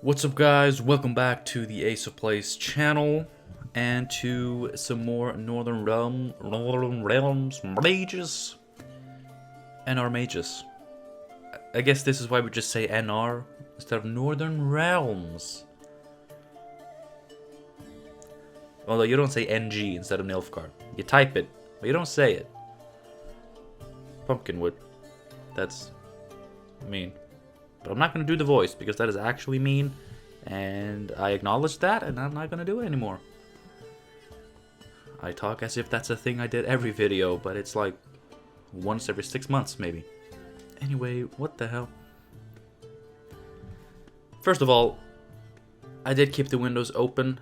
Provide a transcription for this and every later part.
What's up, guys? Welcome back to the Ace of Plays channel and to some more Northern Realms mages. NR mages. I guess this is why we just say NR instead of Northern Realms. Although you don't say NG instead of Nilfgaard. You type it, but you don't say it. Pumpkinwood. That's mean. But I'm not going to do the voice because that is actually mean. And I acknowledge that, and I'm not going to do it anymore. I talk as if that's a thing I did every video, but it's like once every 6 months, maybe. Anyway, what the hell? First of all, I did keep the windows open.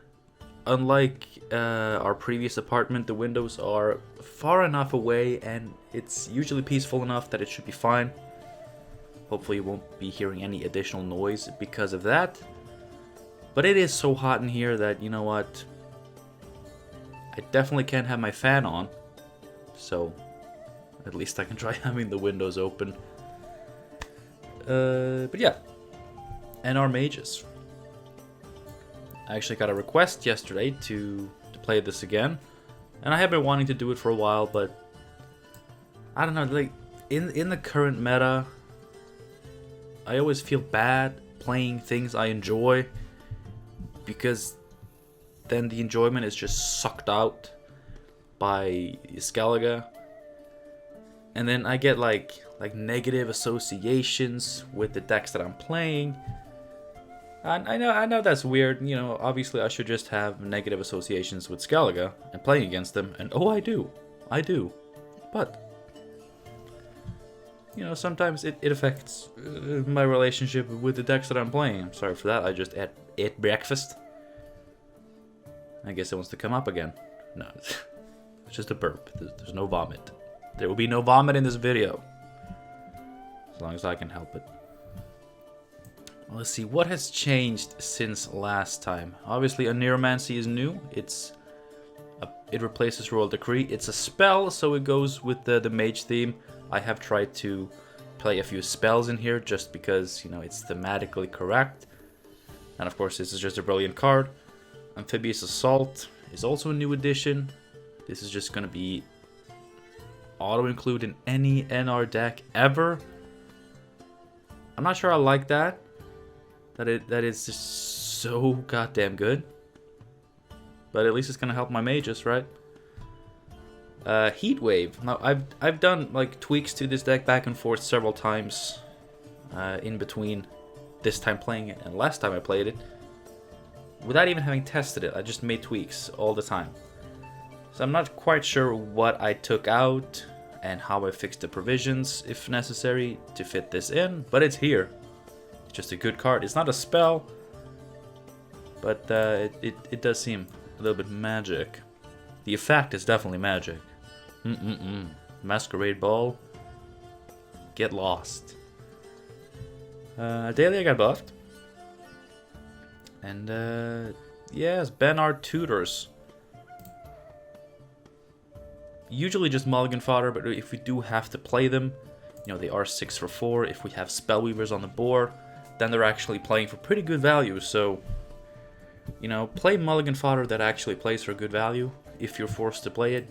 Unlike our previous apartment, the windows are far enough away, and it's usually peaceful enough that it should be fine. Hopefully you won't be hearing any additional noise because of that. But it is so hot in here that, you know what, I definitely can't have my fan on. So, at least I can try having the windows open. But yeah, and our mages. I actually got a request yesterday to play this again. And I have been wanting to do it for a while, but I don't know, like, in the current meta, I always feel bad playing things I enjoy, because then the enjoyment is just sucked out by Skellige. And then I get like negative associations with the decks that I'm playing. And I know that's weird, you know, obviously I should just have negative associations with Skellige and playing against them, and oh, I do. But you know, sometimes it affects my relationship with the decks that I'm playing. I'm sorry for that, I just ate breakfast. I guess it wants to come up again. No, it's just a burp. There's no vomit. There will be no vomit in this video. As long as I can help it. Well, let's see, what has changed since last time? Obviously, a Neuromancy is new. It replaces Royal Decree. It's a spell, so it goes with the mage theme. I have tried to play a few spells in here just because, you know, it's thematically correct. And of course, this is just a brilliant card. Amphibious Assault is also a new addition. This is just going to be auto-include in any NR deck ever. I'm not sure I like that. That is just so goddamn good. But at least it's going to help my mages, right? Heat Wave. Now, I've done like tweaks to this deck back and forth several times in between this time playing it and last time I played it. Without even having tested it, I just made tweaks all the time. So I'm not quite sure what I took out and how I fixed the provisions, if necessary, to fit this in, but it's here. It's just a good card. It's not a spell, but it does seem a little bit magic. The effect is definitely magic. Masquerade Ball. Get lost. Dahlia got buffed. And yes, Bernard Tutors. Usually just mulligan fodder, but if we do have to play them, you know, they are 6 for 4. If we have Spellweavers on the board, then they're actually playing for pretty good value. So, you know, play mulligan fodder that actually plays for good value if you're forced to play it.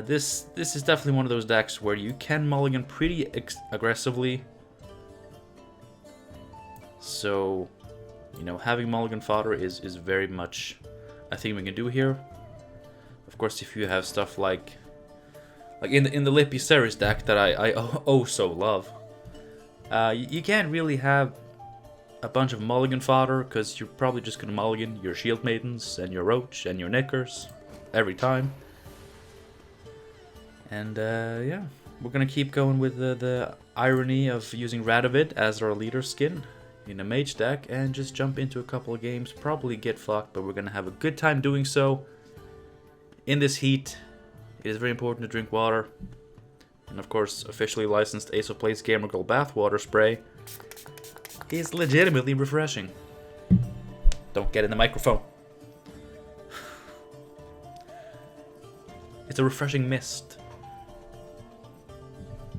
This is definitely one of those decks where you can mulligan pretty aggressively. So, you know, having mulligan fodder is very much a thing we can do here. Of course, if you have stuff like in the Lippy Ceres deck that I oh so love, you can't really have a bunch of mulligan fodder because you're probably just gonna mulligan your Shield Maidens and your Roach and your Knickers every time. And yeah, we're gonna keep going with the irony of using Radovid as our leader skin in a mage deck and just jump into a couple of games, probably get fucked, but we're gonna have a good time doing so. In this heat, it is very important to drink water. And of course, officially licensed Ace of Plays Gamer Girl Bathwater Spray is legitimately refreshing. Don't get in the microphone. It's a refreshing mist.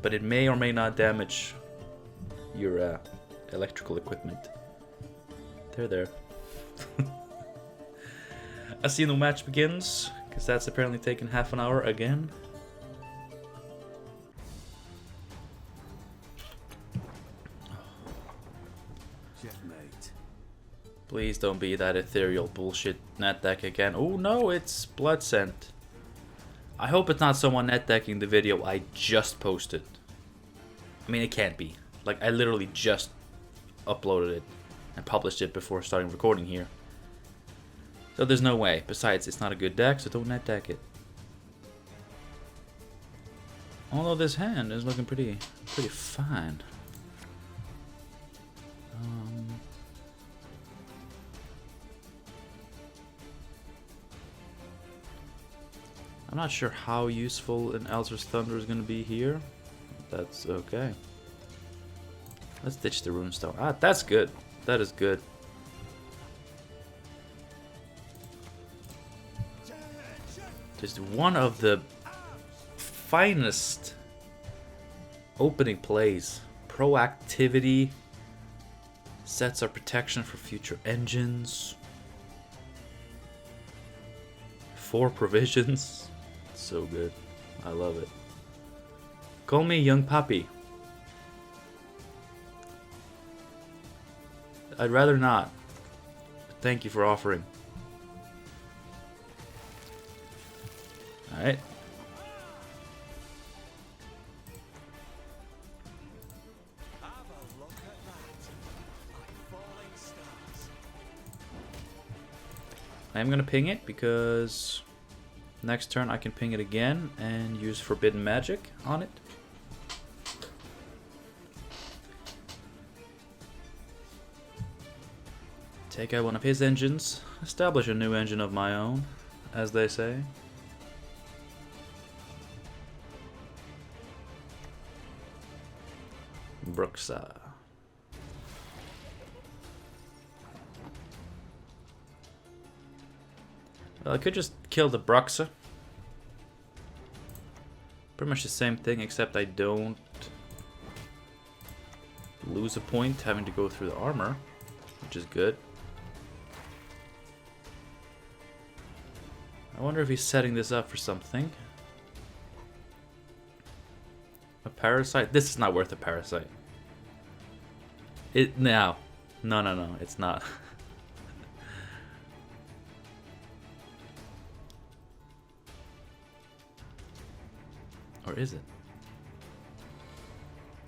But it may or may not damage your electrical equipment. They're there. As the match begins, because that's apparently taken half an hour again. Checkmate. Please don't be that ethereal bullshit net deck again. Oh no, it's Blood Scent. I hope it's not someone net decking the video I just posted. I mean, it can't be. Like, I literally just uploaded it and published it before starting recording here. So there's no way. Besides, it's not a good deck, so don't net deck it. Although this hand is looking pretty fine. I'm not sure how useful an Elser's Thunder is going to be here. That's okay. Let's ditch the Runestone. Ah, that's good. That is good. Just one of the finest opening plays. Proactivity. Sets our protection for future engines. 4 provisions. So good. I love it. Call me young puppy. I'd rather not. But thank you for offering. Alright. I'm gonna ping it because next turn I can ping it again and use Forbidden Magic on it. Take out one of his engines, establish a new engine of my own, as they say. Bruxa. Well, I could just kill the Bruxa. Pretty much the same thing, except I don't lose a point having to go through the armor, which is good. I wonder if he's setting this up for something. A parasite? This is not worth a parasite. No, it's not. Or is it?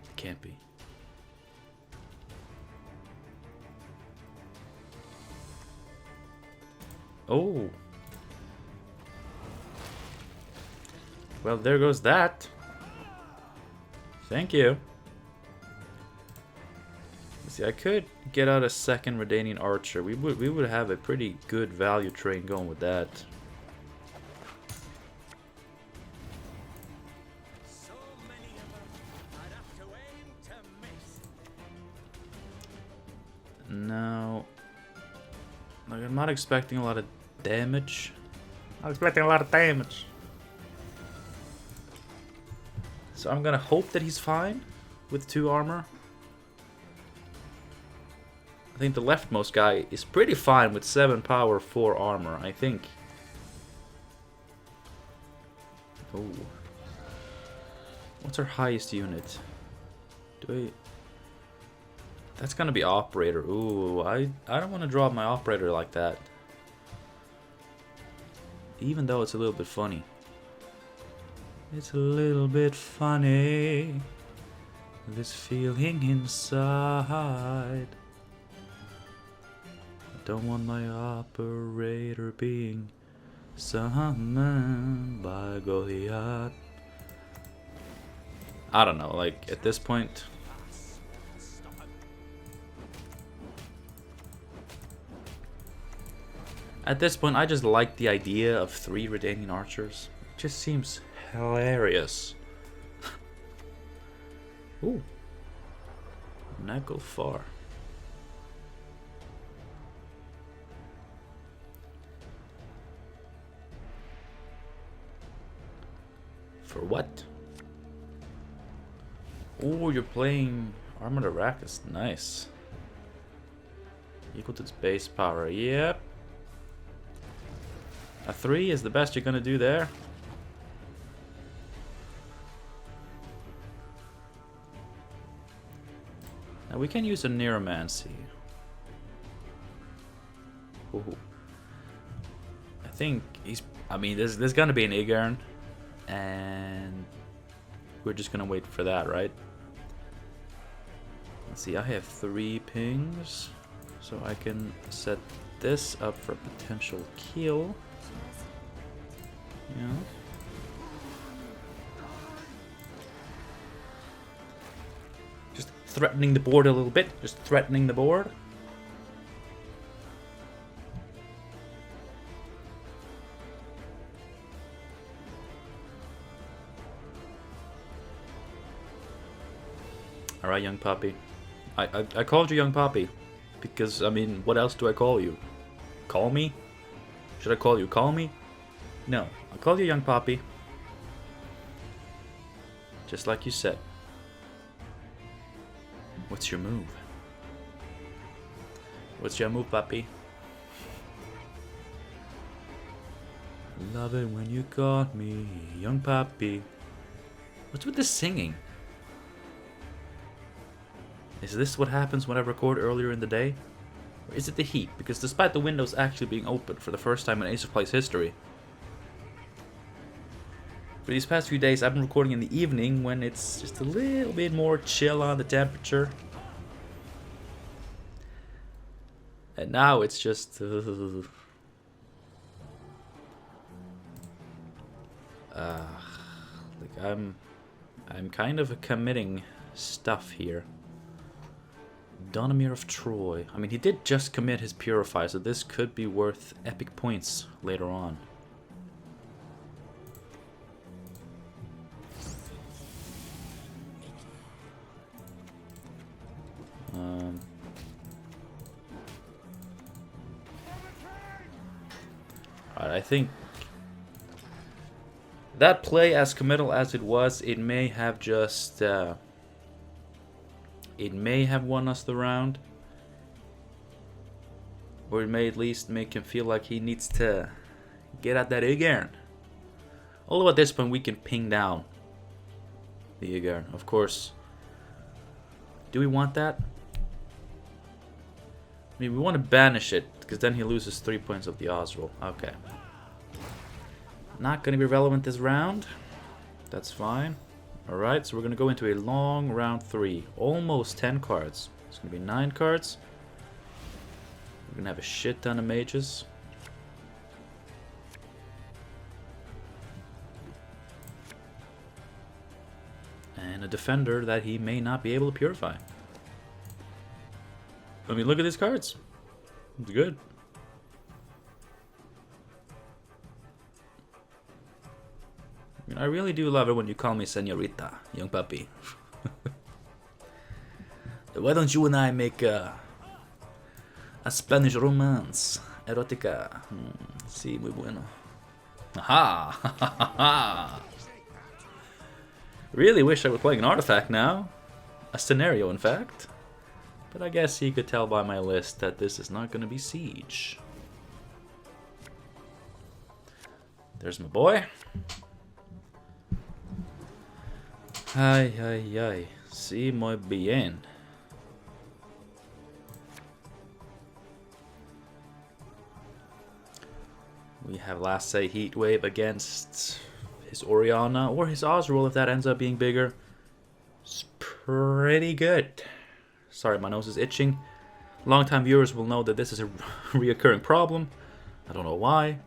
It can't be. Oh. Well, there goes that. Thank you. See, I could get out a second Redanian Archer. We would have a pretty good value train going with that. No. Like, I'm not expecting a lot of damage. I'm expecting a lot of damage. So I'm gonna hope that he's fine with 2 armor. I think the leftmost guy is pretty fine with 7 power, 4 armor, I think. Oh. What's our highest unit? That's gonna be operator. Ooh, I don't want to drop my operator like that. Even though it's a little bit funny. It's a little bit funny, this feeling inside. I don't want my operator being summoned by Goliath. I don't know, like, at this point... At this point, I just like the idea of 3 Redanian Archers. It just seems hilarious. Ooh. Not go far. For what? Ooh, you're playing Armored Arrakis. Nice. Equal to its base power. Yep. A 3 is the best you're gonna do there. Now we can use a Neuromancy. Ooh. I think he's... I mean, there's gonna be an Igern. And... we're just gonna wait for that, right? Let's see, I have 3 pings. So I can set this up for potential kill. Yeah. Just threatening the board a little bit. Just threatening the board. Alright, young puppy. I called you young puppy. Because, I mean, what else do I call you? Call me? Should I call you call me? No, I'll call you young puppy. Just like you said. What's your move? What's your move, puppy? Love it when you call me young puppy. What's with this singing? Is this what happens when I record earlier in the day? Or is it the heat? Because despite the windows actually being open for the first time in Ace of Plays history, for these past few days I've been recording in the evening when it's just a little bit more chill on the temperature. And now it's just... like I'm kind of committing stuff here. Donomir of Troy. I mean, he did just commit his Purify, so this could be worth epic points later on. Alright, I think that play, as committal as it was, it may have just... it may have won us the round. Or it may at least make him feel like he needs to get at that Igern. Although at this point we can ping down the Igern, of course. Do we want that? I mean, we want to banish it, because then he loses 3 points of the Osril. Okay. Not going to be relevant this round. That's fine. Alright, so we're going to go into a long round 3. Almost 10 cards. It's going to be 9 cards. We're going to have a shit ton of mages. And a defender that he may not be able to purify. I mean, look at these cards. It's good. I mean, I really do love it when you call me señorita, young puppy. Why don't you and I make a Spanish romance? Erótica. Sí, muy bueno. Aha! Really wish I were playing an artifact now. A scenario, in fact. But I guess you could tell by my list that this is not going to be Siege. There's my boy. Ay, ay, ay. Sí, muy bien. We have last say Heat Wave against his Oriana or his Osril if that ends up being bigger. It's pretty good. Sorry, my nose is itching. Longtime viewers will know that this is a reoccurring problem. I don't know why.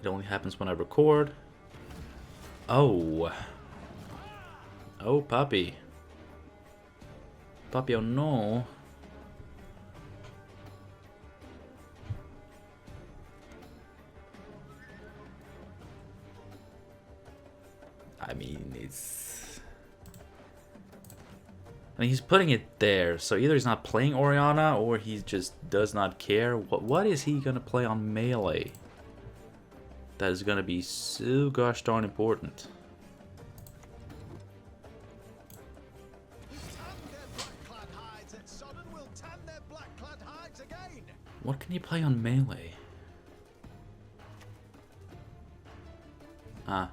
It only happens when I record. Oh. Oh, puppy. Puppy, oh no. I mean, he's putting it there, so either he's not playing Oriana or he just does not care. What is he gonna play on melee? That is gonna be so gosh darn important. What can you play on melee? Ah.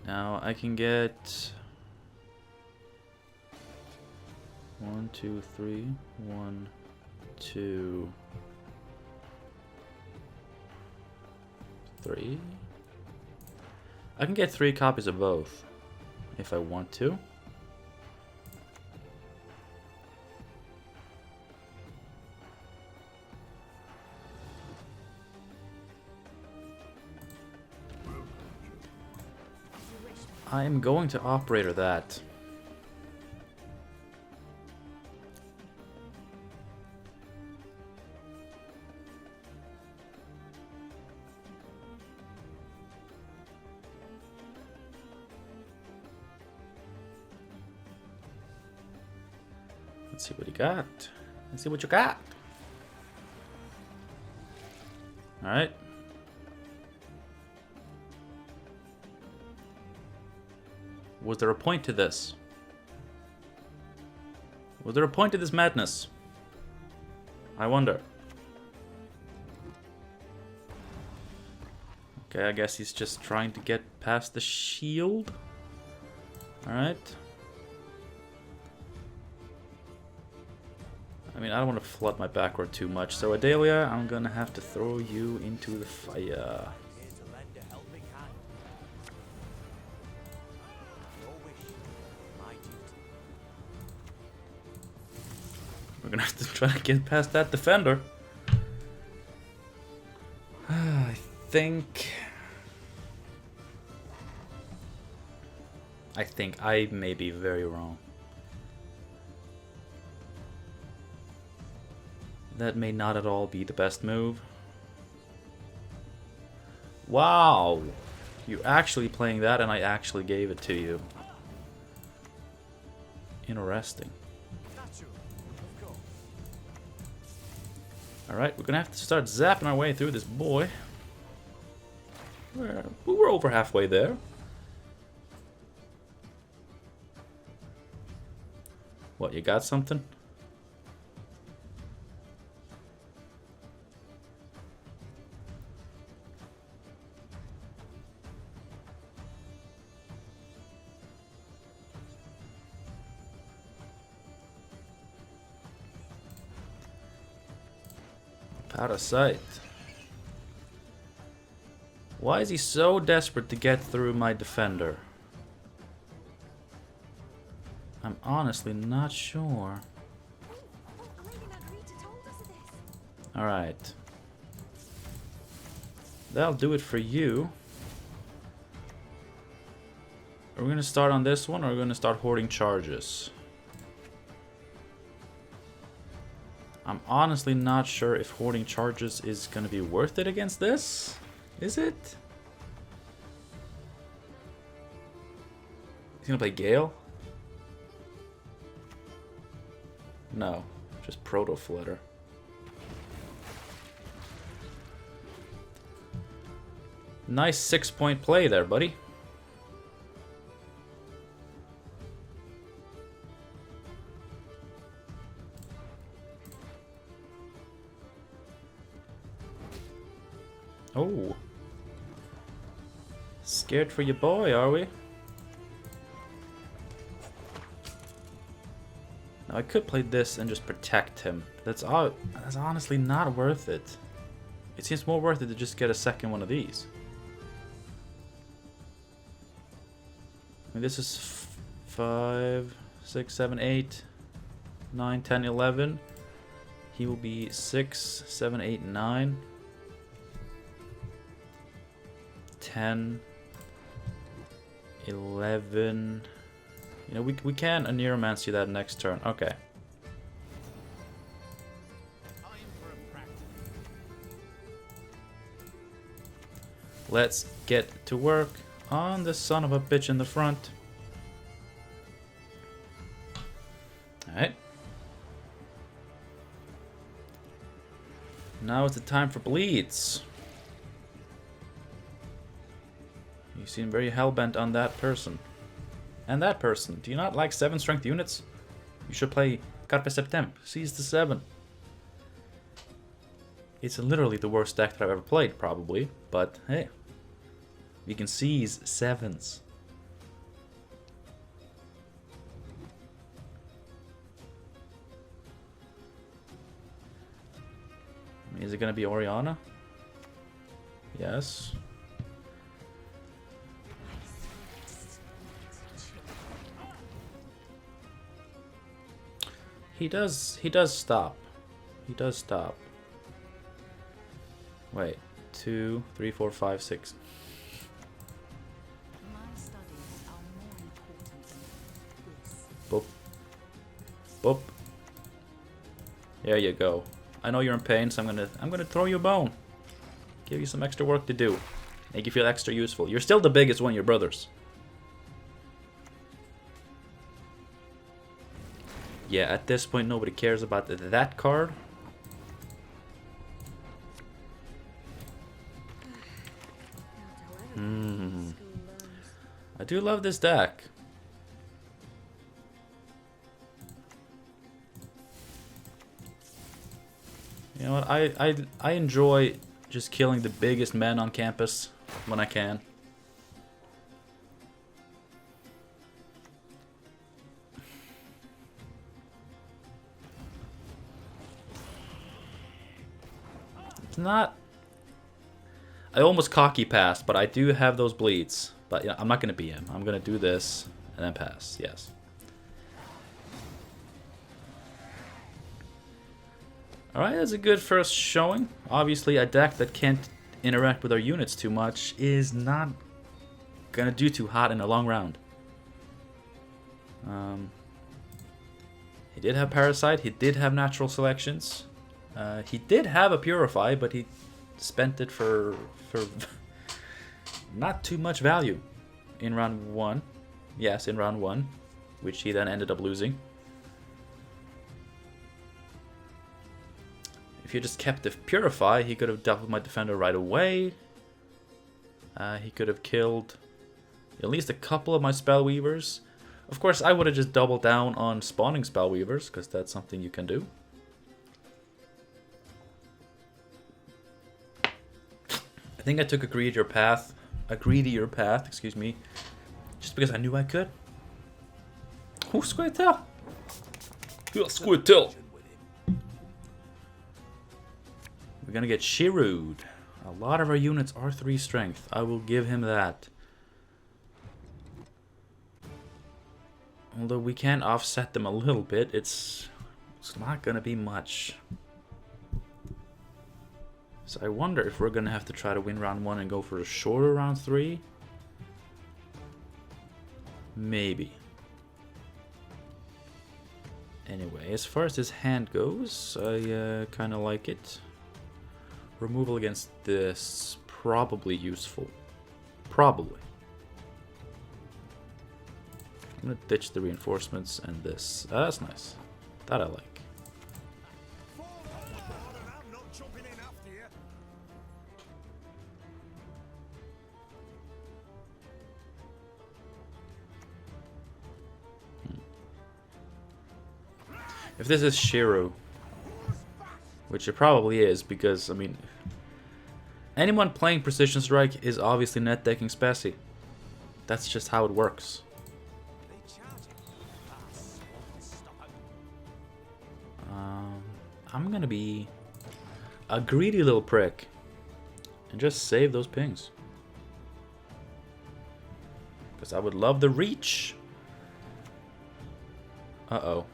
Now I can get 1, 2, 3, 1, 2, 3. I can get 3 copies of both if I want to. I am going to operator that. Let's see what you got. Let's see what you got. All right. Was there a point to this? Was there a point to this madness? I wonder. Okay, I guess he's just trying to get past the shield. Alright. I mean, I don't want to flood my backward too much, so Adelia, I'm gonna have to throw you into the fire. We're gonna have to try to get past that defender. I think I may be very wrong. That may not at all be the best move. Wow! You actually playing that and I actually gave it to you. Interesting. Alright, we're gonna have to start zapping our way through this boy. We're over halfway there. What, you got something? Out of sight. Why is he so desperate to get through my defender? I'm honestly not sure. Alright. That'll do it for you. Are we gonna start on this one or are we gonna start hoarding charges? I'm honestly not sure if hoarding charges is gonna be worth it against this. Is it? He's gonna play Gale? No, just Proto Flutter. Nice 6-point play there, buddy. Oh. Scared for your boy, are we? Now I could play this and just protect him. That's honestly not worth it. It seems more worth it to just get a second one of these. I mean, this is 5, 6, 7, 8, 9, 10, 11. He will be 6, 7, 8, 9. 10, 11. You know, we can Neuromancy that next turn. Okay. Let's get to work on this son of a bitch in the front. Alright. Now is the time for bleeds. You seem very hellbent on that person. And that person. Do you not like 7 strength units? You should play Carpe Septem. Seize the 7. It's literally the worst deck that I've ever played, probably. But hey, we can seize 7s. Is it gonna be Oriana? Yes. He does stop. He does stop. Wait, 2, 3, 4, 5, 6. Boop. Boop. There you go. I know you're in pain, so I'm gonna throw you a bone. Give you some extra work to do. Make you feel extra useful. You're still the biggest one of your brothers. Yeah, at this point nobody cares about that card. I do love this deck. You know what? I enjoy just killing the biggest men on campus when I can. It's not. I almost cocky passed, but I do have those bleeds. But yeah, I'm not gonna be him. I'm gonna do this and then pass. Yes. Alright, that's a good first showing. Obviously, a deck that can't interact with our units too much is not gonna do too hot in a long round. He did have Parasite, he did have Natural Selections. He did have a Purify, but he spent it for not too much value in round 1. Yes, in round 1, which he then ended up losing. If he just kept the Purify, he could have dealt with my defender right away. He could have killed at least a couple of my Spellweavers. Of course, I would have just doubled down on spawning Spellweavers, because that's something you can do. I think I took a greedier path, excuse me, just because I knew I could. Oh, Squirtle! Yeah, Squirtle! We're gonna get Shiru'd. A lot of our units are 3 strength. I will give him that. Although we can offset them a little bit, it's not gonna be much. So I wonder if we're gonna have to try to win round 1 and go for a shorter round 3. Maybe. Anyway, as far as this hand goes, I kind of like it. Removal against this, probably useful. Probably. I'm gonna ditch the reinforcements and this. That's nice. That I like. If this is Shiru, which it probably is, because, I mean, anyone playing Precision Strike is obviously net decking Spessy. That's just how it works. I'm gonna be a greedy little prick and just save those pings. Because I would love the reach. Uh-oh.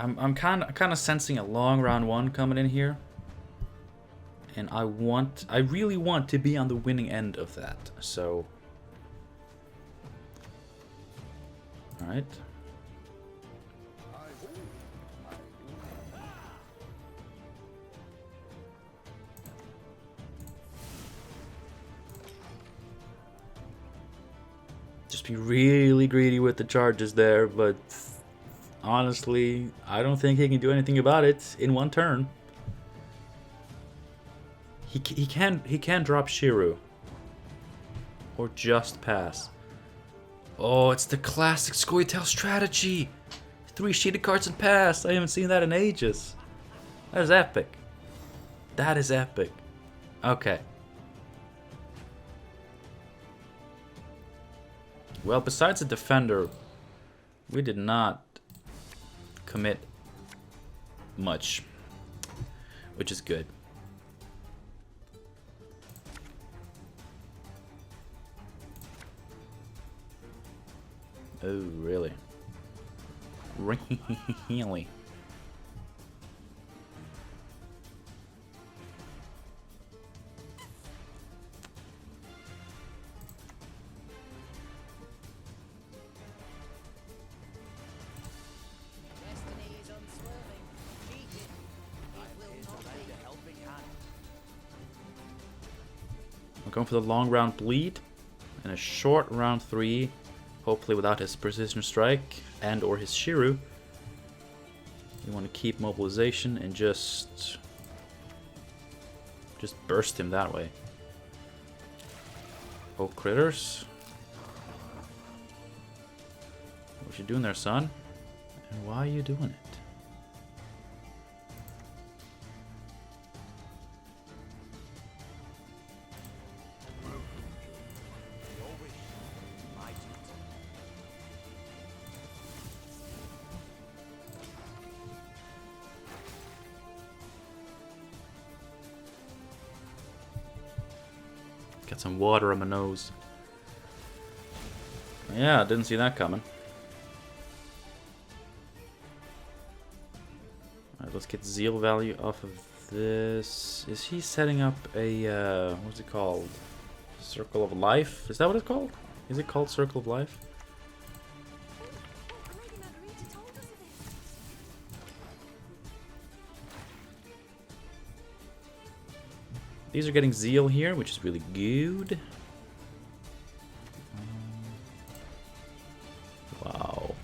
I'm kind of sensing a long round 1 coming in here, and I really want to be on the winning end of that. So, all right. be really greedy with the charges there, but honestly, I don't think he can do anything about it in one turn. He can drop Shiru. Or just pass. Oh, it's the classic Scoia'tael strategy! 3 sheeted cards and pass! I haven't seen that in ages. That is epic. That is epic. Okay. Well, besides the defender, we did not commit much, which is good. Oh, really? Really? I'm going for the long round bleed and a short round 3. Hopefully without his precision strike and or his Shiru. You want to keep mobilization and just burst him that way. Oh, critters. What you doing there, son? And why are you doing it? Got some water on my nose. Yeah, didn't see that coming. Alright, let's get zeal value off of this. Is he setting up a, what's it called? Circle of Life? Is that what it's called? Is it called Circle of Life? These are getting zeal here, which is really good. Wow.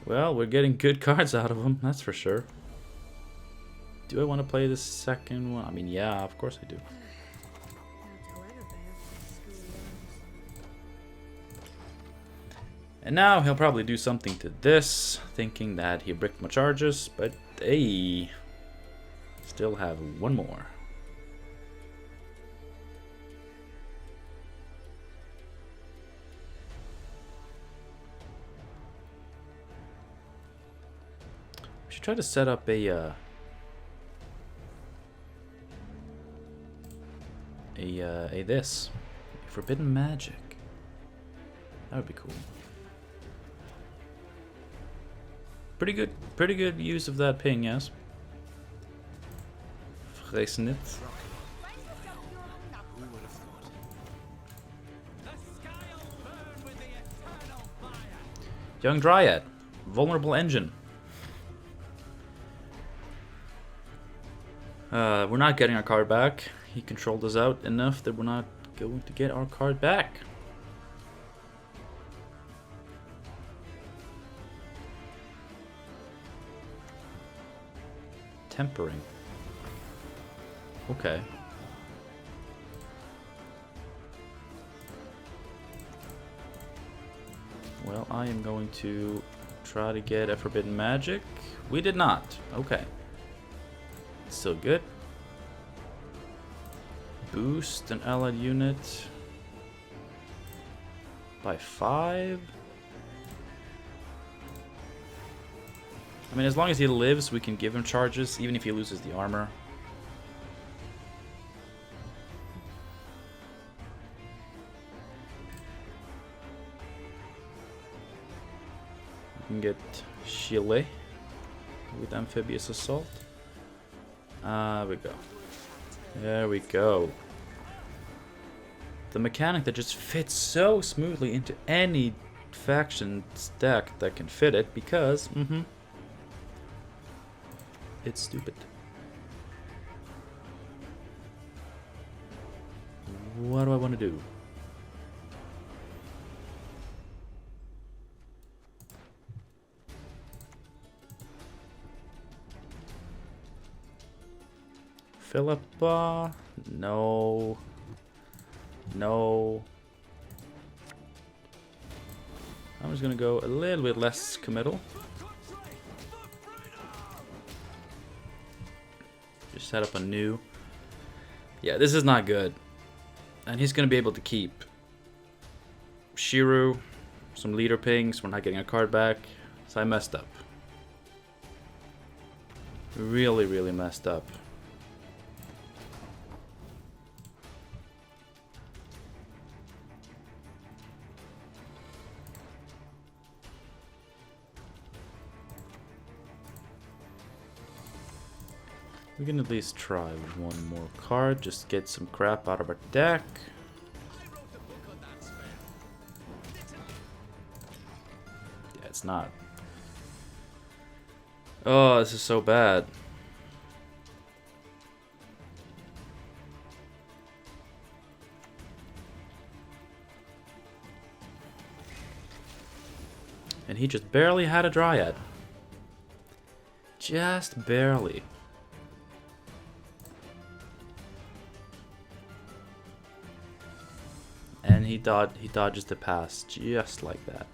Well, we're getting good cards out of them, that's for sure. Do I want to play the second one? I mean, yeah, of course I do. And now he'll probably do something to this, thinking that he bricked my charges, but hey. Still have one more. We should try to set up a this forbidden magic. That would be cool. Pretty good use of that ping, yes. It. Young Dryad, vulnerable engine. We're not getting our card back. He controlled us out enough that we're not going to get our card back. Tempering. Okay. Well, I am going to try to get a forbidden magic. We did not. Okay. Still good. Boost an allied unit by 5. I mean, as long as he lives, we can give him charges, even if he loses the armor. We can get Chile with amphibious assault. There we go. There we go. The mechanic that just fits so smoothly into any faction deck that can fit it because, it's stupid. What do I want to do? Philippa. No. No. I'm just gonna go a little bit less committal. Just set up a new. Yeah, this is not good. And he's gonna be able to keep Shiru, some leader pings. We're not getting a card back. So I messed up. Really, really messed up. We can at least try with one more card, just get some crap out of our deck. Yeah, it's not. Oh, this is so bad. And he just barely had a Dryad. Just barely. And he dodges the pass just like that.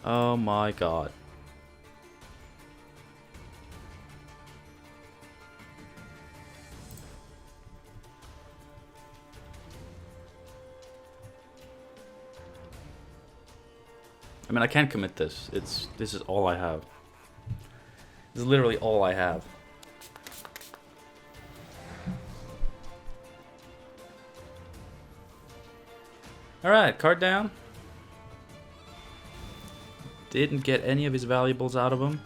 Oh my god. I mean, I can't commit this. This is all I have. This is literally all I have. Alright, card down. Didn't get any of his valuables out of him.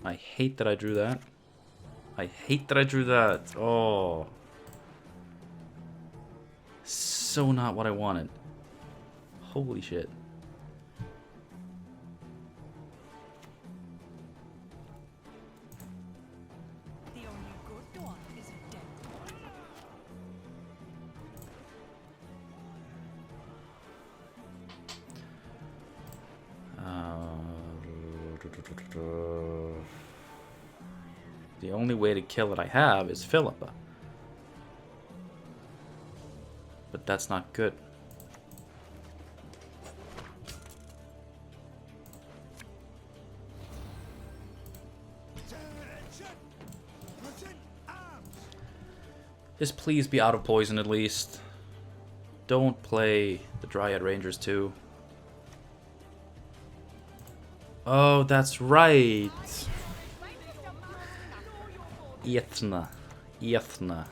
I hate that I drew that. I hate that I drew that. Oh. So not what I wanted. Holy shit. The only good one is a dead one. The only way to kill it I have is Philippa. But that's not good. Just please be out of poison at least. Don't play the Dryad Rangers too. Oh, that's right. Ethna. Ethna.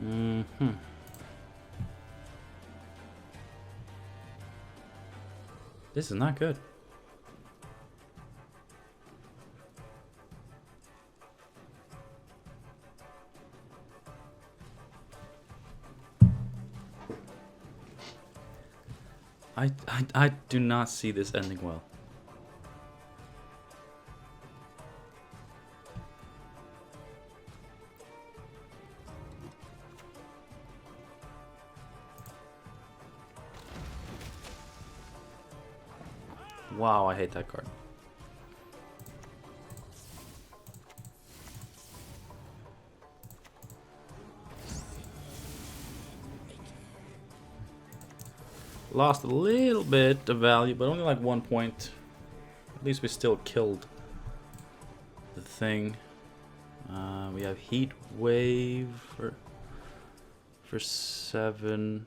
Mm-hmm. This is not good. I do not see this ending well. Wow, I hate that card. Lost a little bit of value, but only like 1 point. At least we still killed the thing. We have Heat Wave for 7.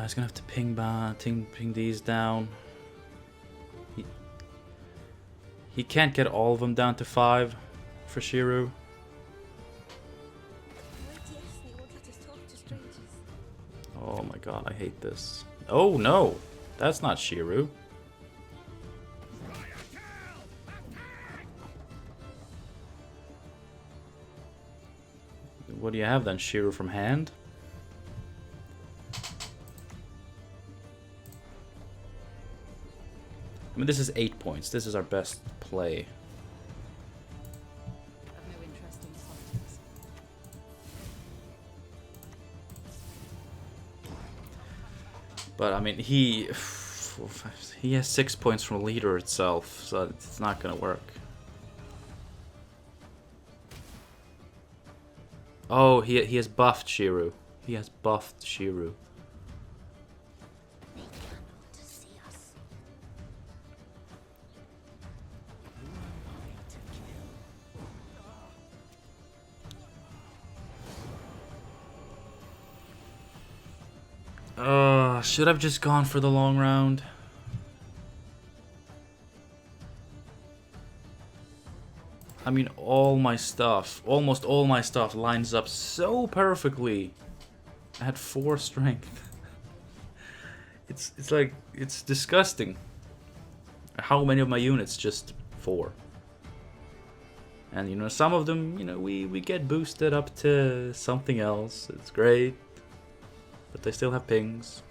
He's gonna have to ping these down. He can't get all of them down to 5 for Shiru. Oh my god, I hate this. Oh no, that's not Shiru. What do you have then? Shiro from hand? I mean, this is 8 points. This is our best play. Have no interest in politics. But I mean, he has 6 points from leader itself, so it's not gonna work. Oh, he has buffed Shiro. He has buffed Shiro. They cannot see us. Should I've just gone for the long round? I mean, all my stuff, almost all my stuff lines up so perfectly. I had 4 strength. It's like, it's disgusting. How many of my units? Just 4. And you know, some of them, you know, we get boosted up to something else. It's great. But they still have pings.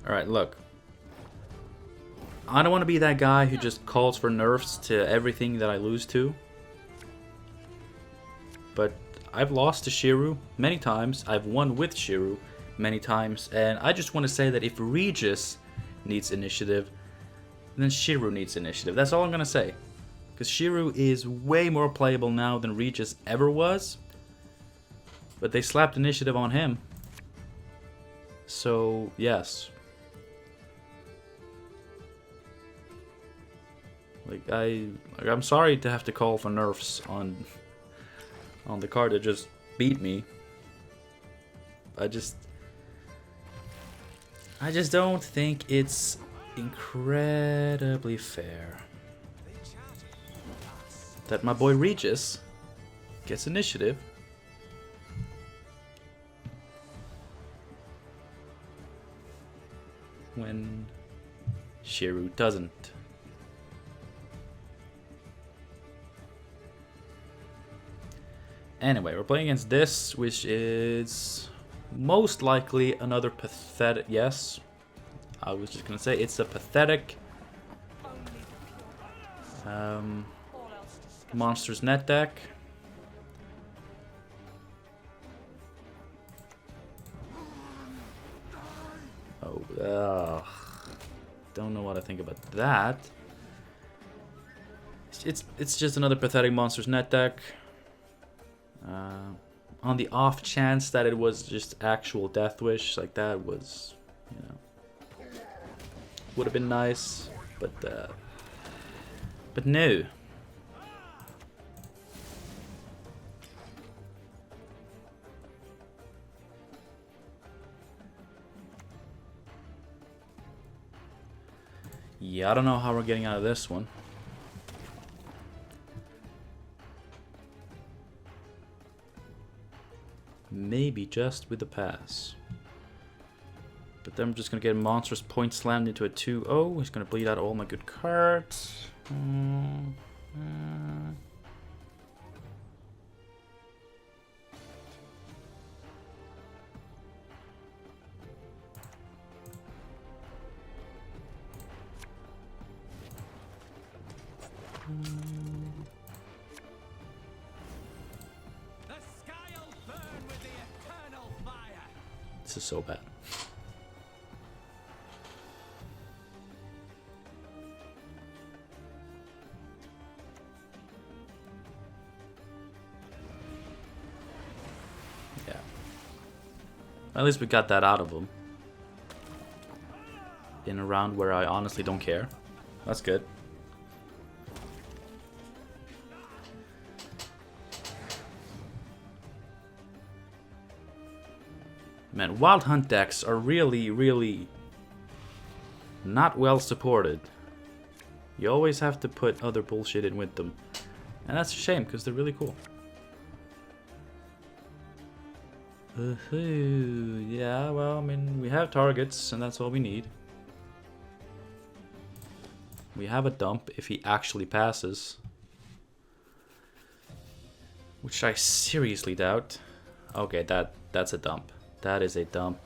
Alright, look. I don't want to be that guy who just calls for nerfs to everything that I lose to. But I've lost to Shiro many times. I've won with Shiro many times. And I just want to say that if Regis needs initiative, then Shiro needs initiative. That's all I'm going to say. Because Shiro is way more playable now than Regis ever was. But they slapped initiative on him. So, yes. I'm sorry to have to call for nerfs on the card that just beat me. I just don't think it's incredibly fair that my boy Regis gets initiative when Shiro doesn't. Anyway, we're playing against this, which is most likely another pathetic... Yes, I was just gonna say, it's a pathetic Monsters Net deck. Oh, don't know what I think about that. It's just another pathetic Monsters Net deck. On the off chance that it was just actual Death Wish, like that was, you know, would have been nice, but no. Yeah, I don't know how we're getting out of this one. Maybe just with the pass. But then I'm just going to get monstrous point slammed into a 2-0. He's going to bleed out all my good cards. This is so bad. Yeah. At least we got that out of him. In a round where I honestly don't care. That's good. Man, Wild Hunt decks are really, really not well supported. You always have to put other bullshit in with them. And that's a shame, because they're really cool. Yeah, well, I mean, we have targets, and that's all we need. We have a dump if he actually passes. Which I seriously doubt. Okay, that's a dump. That is a dump.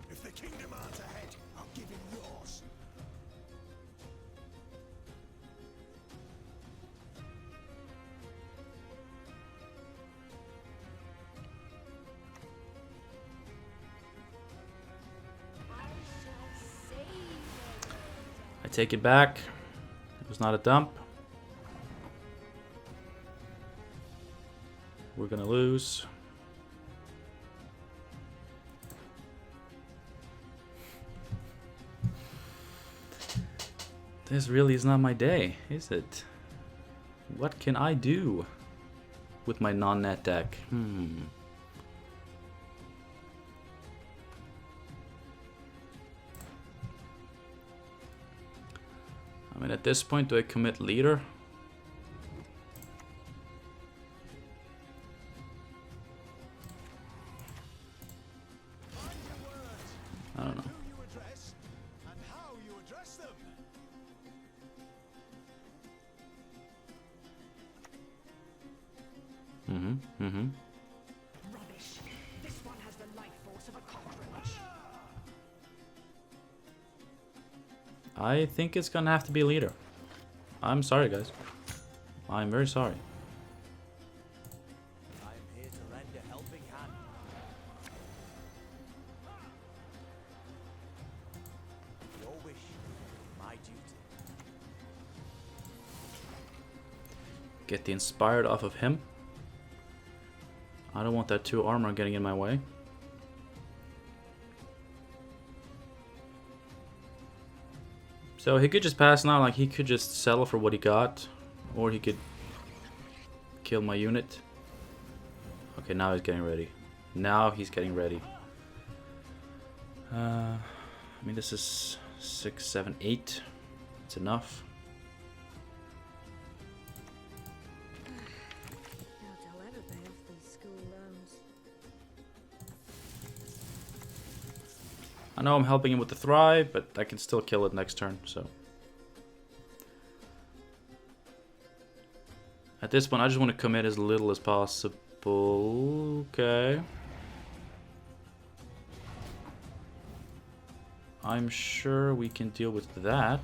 If the kingdom aren't ahead, I'll give him yours. I take it back. It was not a dump. We're gonna lose. This really is not my day, is it? What can I do with my non-net deck? I mean, at this point, do I commit leader? I don't know. Who you address and how you address them. Rubbish. This one has the life force of a cockroach. I think it's gonna have to be leader. I'm sorry, guys. I'm very sorry. I'm here to lend a helping hand. Your wish, my duty. Get the inspired off of him. I don't want that 2 armor getting in my way. So he could just pass now, like he could just settle for what he got. Or he could kill my unit. Okay, now he's getting ready. Now he's getting ready. I mean, this is 6, 7, 8. It's enough. Doubt I'll ever pay off these school loans. I know I'm helping him with the Thrive, but I can still kill it next turn, so. At this point, I just want to commit as little as possible. Okay. I'm sure we can deal with that.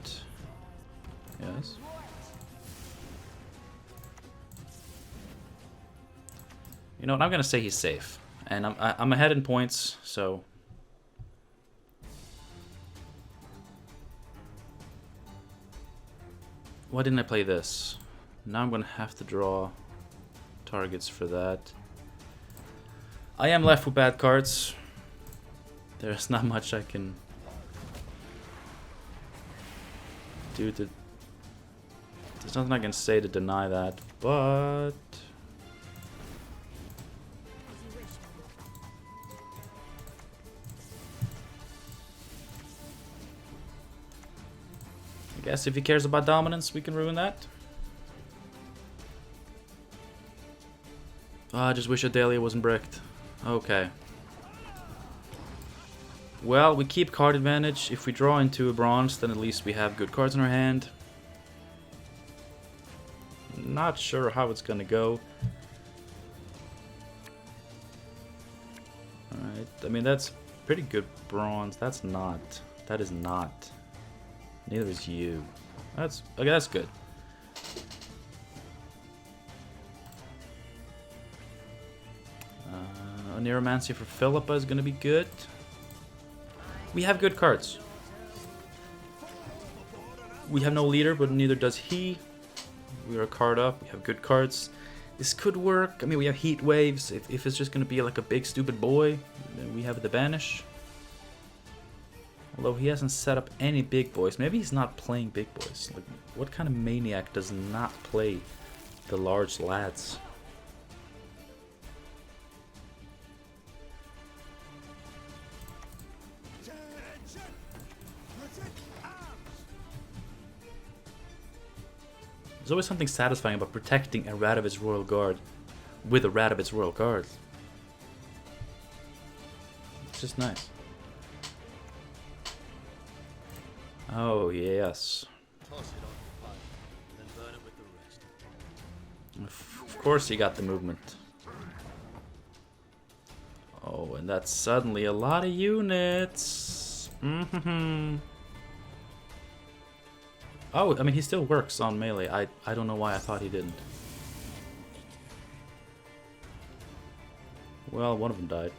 Yes. You know what? I'm gonna say he's safe, and I'm ahead in points, so. Why didn't I play this? Now I'm gonna have to draw targets for that. I am left with bad cards. There's not much I can do to... There's nothing I can say to deny that, but... I guess if he cares about dominance, we can ruin that. Oh, I just wish Adelia wasn't bricked. Okay. Well, we keep card advantage. If we draw into a bronze, then at least we have good cards in our hand. Not sure how it's gonna go. Alright, I mean, that's pretty good bronze. That's not. That is not. Neither is you. That's okay, that's good. A Neuromancy for Philippa is gonna be good. We have good cards. We have no leader, but neither does he. We are a card up. We have good cards. This could work. I mean, we have Heat Waves. If it's just gonna be like a big stupid boy, then we have the Banish. Although he hasn't set up any big boys. Maybe he's not playing big boys. Like, what kind of maniac does not play the large lads? There's always something satisfying about protecting a Radovid's Royal Guard with a Radovid's Royal Guard. It's just nice. Oh, yes. Toss it on the fire, then burn it with the rest. Of course he got the movement. Oh, and that's suddenly a lot of units. Oh, I mean, he still works on melee. I don't know why I thought he didn't. Well, one of them died.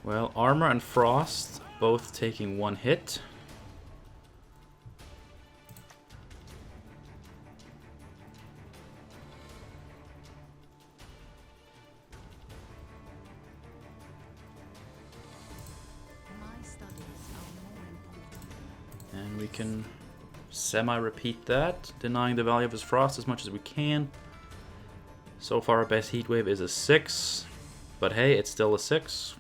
Well, armor and frost both taking one hit. And we can semi-repeat that, denying the value of his frost as much as we can. So far our best heat wave is a 6, but hey, it's still a 6.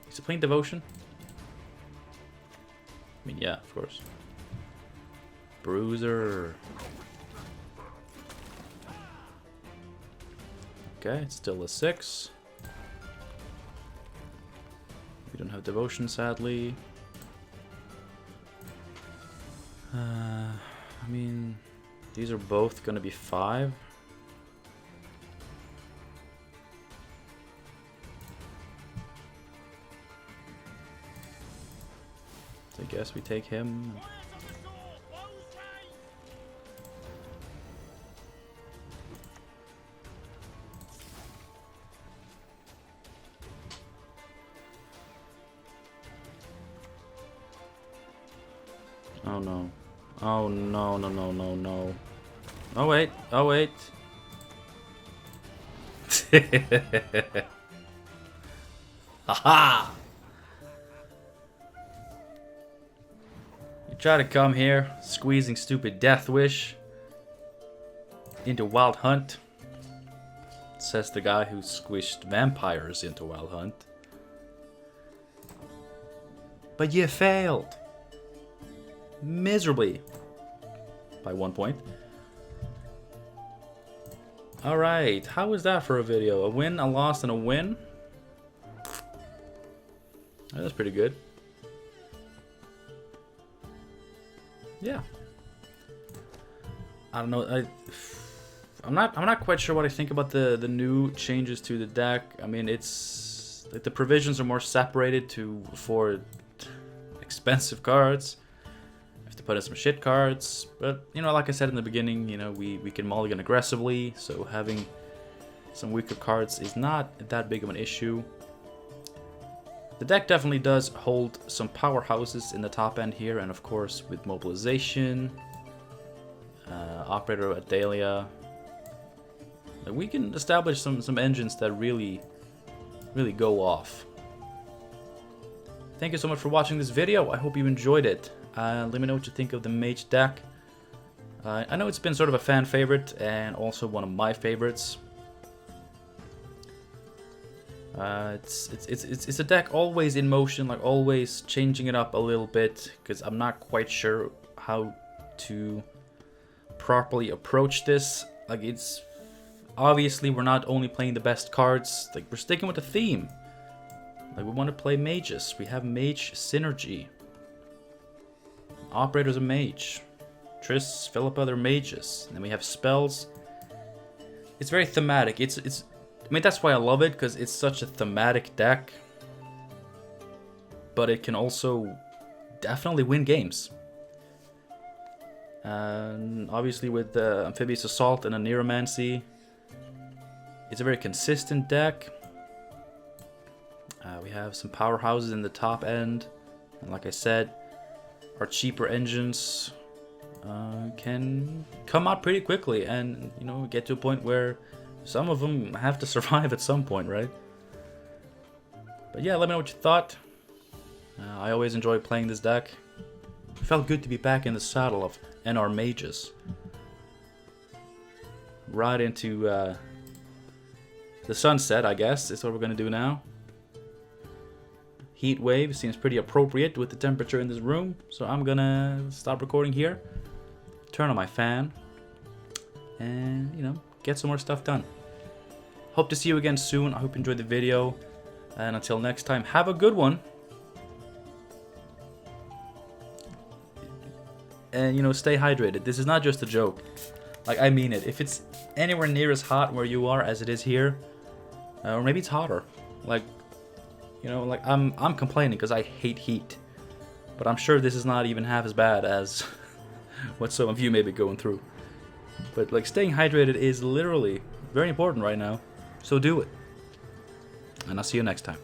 Is he playing Devotion? I mean, yeah, of course. Bruiser. Okay, it's still a 6. We don't have Devotion, sadly. I mean, these are both gonna be 5. So I guess we take him. Oh no. Oh no, no, no, no, no. Oh wait, oh wait. Haha! You try to come here, squeezing stupid Death Wish into Wild Hunt, says the guy who squished vampires into Wild Hunt. But you failed. Miserably. By 1 point. Alright, how was that for a video? A win, a loss, and a win? That's pretty good. Yeah. I don't know. I'm not quite sure what I think about the new changes to the deck. I mean, it's like the provisions are more separated to afford expensive cards. To put in some shit cards, but you know, like I said in the beginning, you know, we can mulligan aggressively, so having some weaker cards is not that big of an issue. The deck definitely does hold some powerhouses in the top end here, and of course with mobilization, Operator of Adalia, we can establish some engines that really go off. Thank you so much for watching this video. I hope you enjoyed it. Let me know what you think of the Mage deck. I know it's been sort of a fan favorite and also one of my favorites. It's a deck always in motion, like always changing it up a little bit, because I'm not quite sure how to properly approach this. Like, it's obviously we're not only playing the best cards, like we're sticking with the theme. Like, we want to play mages. We have mage synergy. Operator's a mage. Triss, Philippa, they're mages. And then we have spells. It's very thematic. I mean, that's why I love it, because it's such a thematic deck. But it can also definitely win games. And obviously with the Amphibious Assault and a Neuromancy, it's a very consistent deck. We have some powerhouses in the top end. And like I said, our cheaper engines can come out pretty quickly and, you know, get to a point where some of them have to survive at some point, right? But yeah, let me know what you thought. I always enjoy playing this deck. It felt good to be back in the saddle of NR Mages. Right into the sunset, I guess, is what we're gonna do now. Heat wave seems pretty appropriate with the temperature in this room, so I'm gonna stop recording here, turn on my fan, and, you know, get some more stuff done. Hope to see you again soon. I hope you enjoyed the video, and until next time, have a good one. And, you know, stay hydrated. This is not just a joke. Like, I mean it. If it's anywhere near as hot where you are as it is here, or maybe it's hotter, like, you know, like I'm complaining because I hate heat, but I'm sure this is not even half as bad as what some of you may be going through. But like, staying hydrated is literally very important right now, so do it. And I'll see you next time.